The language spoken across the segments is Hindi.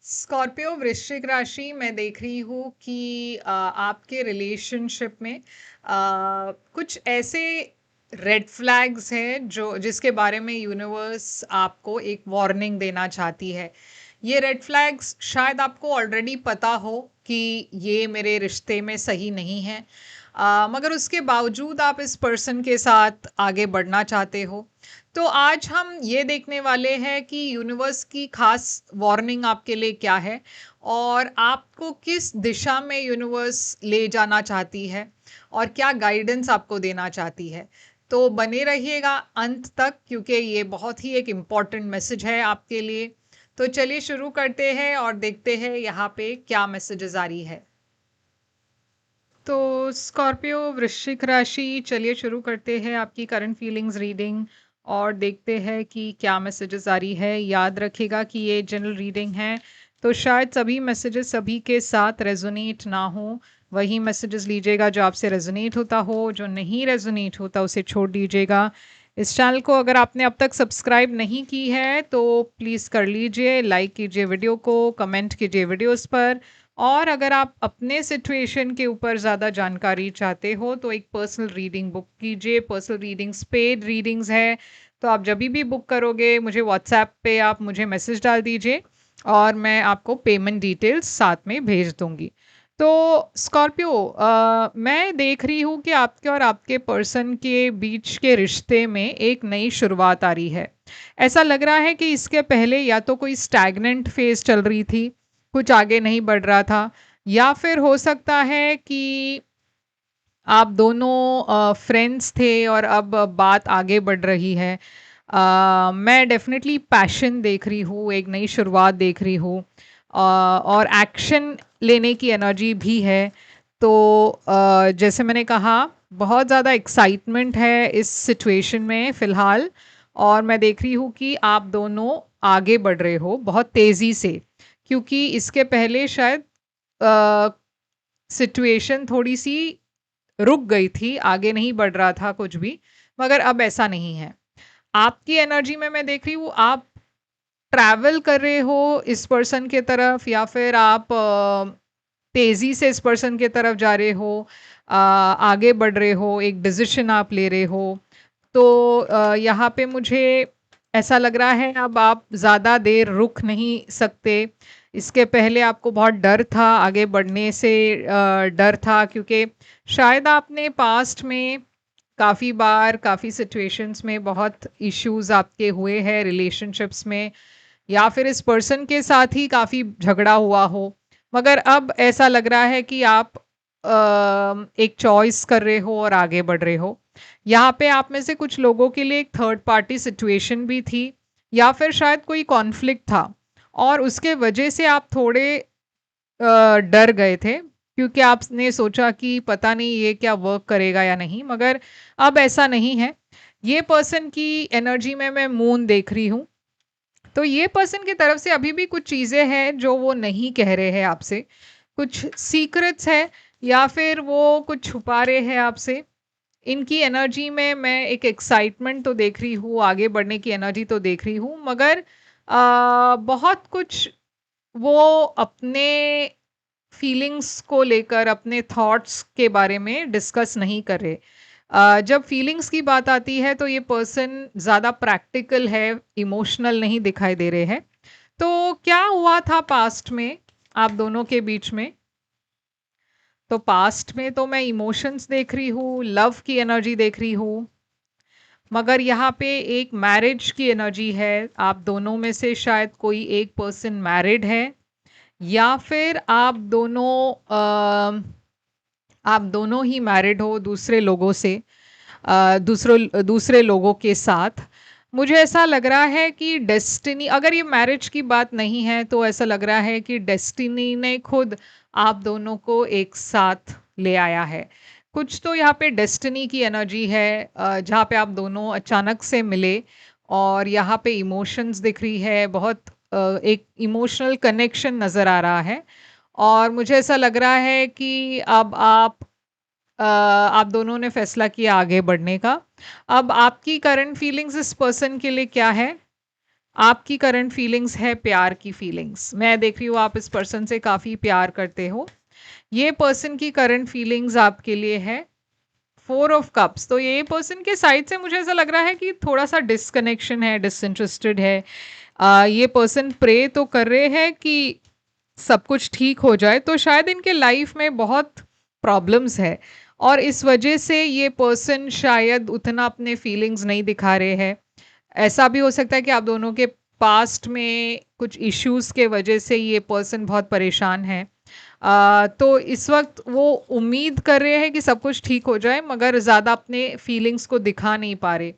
स्कॉर्पियो वृश्चिक राशि मैं देख रही हूँ कि आपके रिलेशनशिप में कुछ ऐसे रेड फ्लैग्स हैं जो जिसके बारे में यूनिवर्स आपको एक वार्निंग देना चाहती है। ये रेड फ्लैग्स शायद आपको ऑलरेडी पता हो कि ये मेरे रिश्ते में सही नहीं है, मगर उसके बावजूद आप इस पर्सन के साथ आगे बढ़ना चाहते हो। तो आज हम ये देखने वाले हैं कि यूनिवर्स की खास वार्निंग आपके लिए क्या है और आपको किस दिशा में यूनिवर्स ले जाना चाहती है और क्या गाइडेंस आपको देना चाहती है। तो बने रहिएगा अंत तक क्योंकि ये बहुत ही एक इम्पॉर्टेंट मैसेज है आपके लिए। तो चलिए शुरू करते हैं और देखते हैं यहाँ पे क्या मैसेजेस आ रही है। तो स्कॉर्पियो वृश्चिक राशि, चलिए शुरू करते हैं आपकी करंट फीलिंग्स रीडिंग और देखते हैं कि क्या मैसेजेस आ रही है। याद रखिएगा कि ये जनरल रीडिंग है, तो शायद सभी मैसेजेस सभी के साथ रेजोनेट ना हो। वही मैसेजेस लीजिएगा जो आपसे रेजोनेट होता हो, जो नहीं रेजोनेट होता उसे छोड़ दीजिएगा। इस चैनल को अगर आपने अब तक सब्सक्राइब नहीं की है तो प्लीज़ कर लीजिए, लाइक कीजिए वीडियो को, कमेंट कीजिए वीडियोस पर। और अगर आप अपने सिचुएशन के ऊपर ज़्यादा जानकारी चाहते हो तो एक पर्सनल रीडिंग बुक कीजिए। पर्सनल रीडिंग्स पेड रीडिंग्स है, तो आप जब भी बुक करोगे मुझे व्हाट्सएप पे आप मुझे मैसेज डाल दीजिए और मैं आपको पेमेंट डिटेल्स साथ में भेज दूंगी। तो स्कॉर्पियो, मैं देख रही हूँ कि आपके और आपके पर्सन के बीच के रिश्ते में एक नई शुरुआत आ रही है। ऐसा लग रहा है कि इसके पहले या तो कोई स्टैग्नेंट फेज चल रही थी, कुछ आगे नहीं बढ़ रहा था, या फिर हो सकता है कि आप दोनों फ्रेंड्स थे और अब बात आगे बढ़ रही है। मैं डेफिनेटली पैशन देख रही हूँ, एक नई शुरुआत देख रही हूँ, और एक्शन लेने की एनर्जी भी है। तो जैसे मैंने कहा, बहुत ज़्यादा एक्साइटमेंट है इस सिचुएशन में फ़िलहाल। और मैं देख रही हूँ कि आप दोनों आगे बढ़ रहे हो बहुत तेज़ी से, क्योंकि इसके पहले शायद सिचुएशन थोड़ी सी रुक गई थी, आगे नहीं बढ़ रहा था कुछ भी, मगर अब ऐसा नहीं है। आपकी एनर्जी में मैं देख रही हूँ आप ट्रैवल कर रहे हो इस पर्सन के तरफ, या फिर आप तेज़ी से इस पर्सन के तरफ जा रहे हो, आगे बढ़ रहे हो, एक डिसीजन आप ले रहे हो। तो यहाँ पे मुझे ऐसा लग रहा है अब आप ज़्यादा देर रुक नहीं सकते। इसके पहले आपको बहुत डर था, आगे बढ़ने से डर था, क्योंकि शायद आपने पास्ट में काफ़ी बार काफ़ी सिचुएशंस में बहुत इश्यूज आपके हुए हैं रिलेशनशिप्स में, या फिर इस पर्सन के साथ ही काफ़ी झगड़ा हुआ हो। मगर अब ऐसा लग रहा है कि आप एक चॉइस कर रहे हो और आगे बढ़ रहे हो। यहाँ पे आप में से कुछ लोगों के लिए एक थर्ड पार्टी सिचुएशन भी थी, या फिर शायद कोई कॉन्फ्लिक्ट था और उसके वजह से आप थोड़े डर गए थे, क्योंकि आपने सोचा कि पता नहीं ये क्या वर्क करेगा या नहीं। मगर अब ऐसा नहीं है। ये पर्सन की एनर्जी में मैं मून देख रही हूँ, तो ये पर्सन की तरफ से अभी भी कुछ चीज़ें हैं जो वो नहीं कह रहे हैं आपसे, कुछ सीक्रेट्स है, या फिर वो कुछ छुपा रहे हैं आपसे। इनकी एनर्जी में मैं एक एक्साइटमेंट तो देख रही हूँ, आगे बढ़ने की एनर्जी तो देख रही हूँ, मगर बहुत कुछ वो अपने फीलिंग्स को लेकर, अपने थॉट्स के बारे में डिस्कस नहीं कर रहे। जब फीलिंग्स की बात आती है तो ये पर्सन ज़्यादा प्रैक्टिकल है, इमोशनल नहीं दिखाई दे रहे हैं। तो क्या हुआ था पास्ट में आप दोनों के बीच में? तो पास्ट में तो मैं इमोशंस देख रही हूँ, लव की एनर्जी देख रही हूँ, मगर यहाँ पे एक मैरिज की एनर्जी है। आप दोनों में से शायद कोई एक पर्सन मैरिड है, या फिर आप दोनों ही मैरिड हो दूसरे लोगों से, दूसरे लोगों के साथ। मुझे ऐसा लग रहा है कि डेस्टिनी, अगर ये मैरिज की बात नहीं है तो ऐसा लग रहा है कि डेस्टिनी ने खुद आप दोनों को एक साथ ले आया है। कुछ तो यहाँ पे डेस्टिनी की एनर्जी है, जहाँ पे आप दोनों अचानक से मिले, और यहाँ पे इमोशंस दिख रही है, बहुत एक इमोशनल कनेक्शन नज़र आ रहा है। और मुझे ऐसा लग रहा है कि अब आप दोनों ने फैसला किया आगे बढ़ने का। अब आपकी करंट फीलिंग्स इस पर्सन के लिए क्या है? आपकी करंट फीलिंग्स है प्यार की फीलिंग्स। मैं देख रही हूँ आप इस पर्सन से काफ़ी प्यार करते हो। ये पर्सन की करंट फीलिंग्स आपके लिए है 4 ऑफ कप्स। तो ये पर्सन के साइड से मुझे ऐसा लग रहा है कि थोड़ा-सा डिस्कनेक्शन है, डिसइंटरेस्टेड है। ये पर्सन प्रे तो कर रहे हैं कि सब कुछ ठीक हो जाए, तो शायद इनके लाइफ में बहुत प्रॉब्लम्स है और इस वजह से ये पर्सन शायद उतना अपने फीलिंग्स नहीं दिखा रहे हैं। ऐसा भी हो सकता है कि आप दोनों के पास्ट में कुछ इश्यूज़ के वजह से ये पर्सन बहुत परेशान है। तो इस वक़्त वो उम्मीद कर रहे हैं कि सब कुछ ठीक हो जाए मगर ज़्यादा अपने फीलिंग्स को दिखा नहीं पा रहे।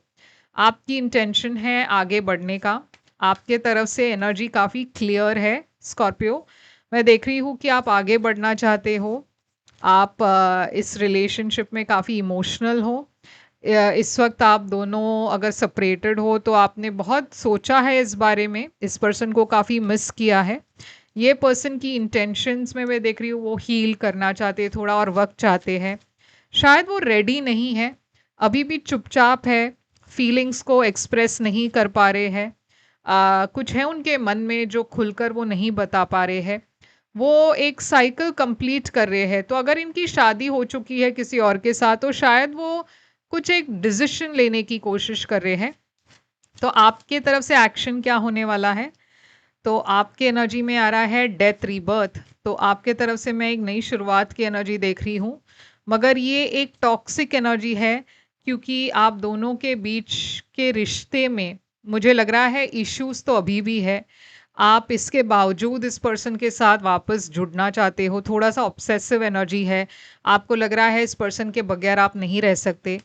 आपकी इंटेंशन है आगे बढ़ने का। आपके तरफ से एनर्जी काफ़ी क्लियर है स्कॉर्पियो। मैं देख रही हूँ कि आप आगे बढ़ना चाहते हो। आप इस रिलेशनशिप में काफ़ी इमोशनल हो। इस वक़्त आप दोनों अगर सेपरेटेड हो तो आपने बहुत सोचा है इस बारे में, इस पर्सन को काफ़ी मिस किया है। ये पर्सन की इंटेंशंस में मैं देख रही हूँ वो हील करना चाहते हैं, थोड़ा और वक़्त चाहते हैं। शायद वो रेडी नहीं है, अभी भी चुपचाप है, फीलिंग्स को एक्सप्रेस नहीं कर पा रहे हैं। कुछ है उनके मन में जो खुलकर वो नहीं बता पा रहे हैं। वो एक साइकिल कंप्लीट कर रहे हैं, तो अगर इनकी शादी हो चुकी है किसी और के साथ तो शायद वो कुछ एक डिसीजन लेने की कोशिश कर रहे हैं। तो आपके तरफ से एक्शन क्या होने वाला है? तो आपके एनर्जी में आ रहा है डेथ रीबर्थ। तो आपके तरफ से मैं एक नई शुरुआत की एनर्जी देख रही हूँ, मगर ये एक टॉक्सिक एनर्जी है क्योंकि आप दोनों के बीच के रिश्ते में मुझे लग रहा है इश्यूज तो अभी भी है। आप इसके बावजूद इस पर्सन के साथ वापस जुड़ना चाहते हो, थोड़ा सा ऑब्सेसिव एनर्जी है। आपको लग रहा है इस पर्सन के बगैर आप नहीं रह सकते।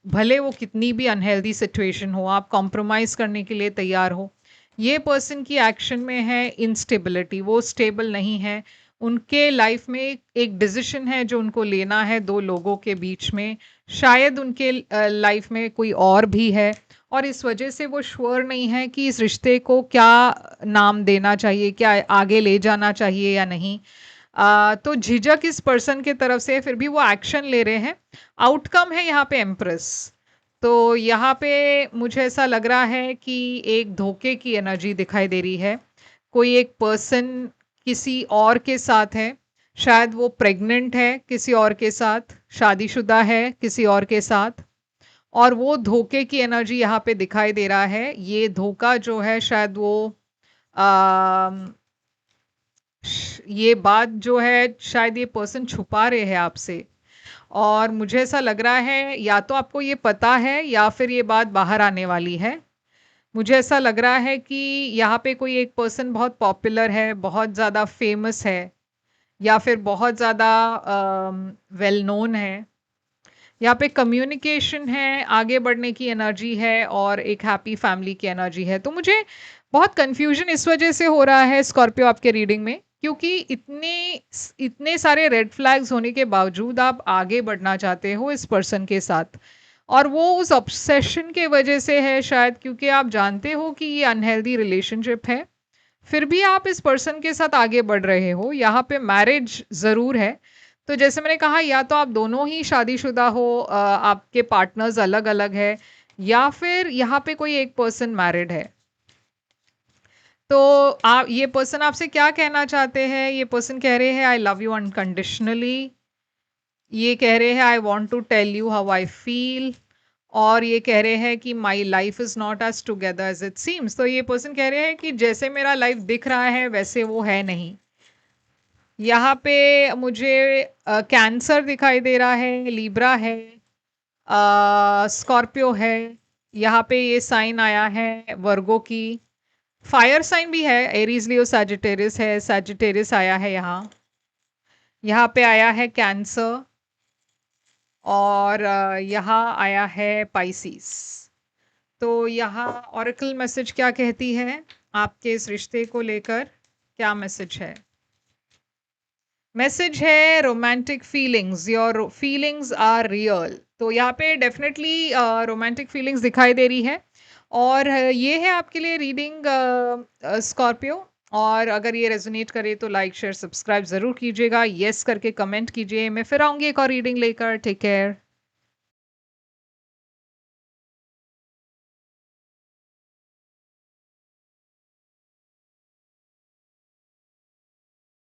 भले वो कितनी भी अनहेल्दी सिचुएशन हो, आप कॉम्प्रोमाइज़ करने के लिए तैयार हो। ये पर्सन की एक्शन में है इंस्टेबिलिटी, वो स्टेबल नहीं है। उनके लाइफ में एक डिसीजन है जो उनको लेना है दो लोगों के बीच में। शायद उनके लाइफ में कोई और भी है और इस वजह से वो श्योर नहीं है कि इस रिश्ते को क्या नाम देना चाहिए, क्या आगे ले जाना चाहिए या नहीं। तो झिझक इस पर्सन के तरफ से है, फिर भी वो एक्शन ले रहे हैं। आउटकम है यहाँ पे एम्प्रेस। तो यहाँ पे मुझे ऐसा लग रहा है कि एक धोखे की एनर्जी दिखाई दे रही है। कोई एक पर्सन किसी और के साथ है, शायद वो प्रेग्नेंट है किसी और के साथ, शादीशुदा है किसी और के साथ, और वो धोखे की एनर्जी यहाँ पे दिखाई दे रहा है। ये धोखा जो है शायद वो ये बात जो है शायद ये पर्सन छुपा रहे हैं आपसे। और मुझे ऐसा लग रहा है या तो आपको ये पता है या फिर ये बात बाहर आने वाली है। मुझे ऐसा लग रहा है कि यहाँ पे कोई एक पर्सन बहुत पॉपुलर है, बहुत ज़्यादा फेमस है या फिर बहुत ज़्यादा वेल नोन है। यहाँ पे कम्युनिकेशन है, आगे बढ़ने की एनर्जी है और एक हैप्पी फैमिली की एनर्जी है। तो मुझे बहुत कन्फ्यूजन इस वजह से हो रहा है स्कॉर्पियो आपके रीडिंग में, क्योंकि इतने सारे रेड फ्लैग्स होने के बावजूद आप आगे बढ़ना चाहते हो इस पर्सन के साथ। और वो उस ऑब्सेशन के वजह से है शायद, क्योंकि आप जानते हो कि ये अनहेल्दी रिलेशनशिप है, फिर भी आप इस पर्सन के साथ आगे बढ़ रहे हो। यहाँ पे मैरिज ज़रूर है। तो जैसे मैंने कहा या तो आप दोनों ही शादीशुदा हो, आपके पार्टनर्स अलग-अलग है, या फिर यहाँ पे कोई एक पर्सन मैरिड है। तो आप ये पर्सन आपसे क्या कहना चाहते हैं? ये पर्सन कह रहे हैं आई लव यू अनकंडीशनली। ये कह रहे हैं I want to tell you how I feel. और ये कह रहे हैं कि my life is not as together as it seems. तो ये पर्सन कह रहे हैं कि जैसे मेरा लाइफ दिख रहा है वैसे वो है नहीं। यहाँ पे मुझे कैंसर दिखाई दे रहा है, लिब्रा है, स्कॉर्पियो है। यहाँ पे ये साइन आया है वर्गो की। फायर साइन भी है, एरीज लियो सैजिटेरियस है, सैजिटेरियस आया है यहाँ। यहाँ पे आया है कैंसर और यहाँ आया है पाइसिस। तो यहाँ ऑरेकल मैसेज क्या कहती है आपके इस रिश्ते को लेकर? क्या मैसेज है? मैसेज है romantic feelings, your feelings are real. तो यहाँ पे डेफिनेटली रोमांटिक फीलिंग्स दिखाई दे रही है। और ये है आपके लिए रीडिंग स्कॉर्पियो। और अगर ये रेजोनेट करे तो लाइक शेयर सब्सक्राइब ज़रूर कीजिएगा, येस करके कमेंट कीजिए। मैं फिर आऊँगी एक और रीडिंग लेकर। Take care.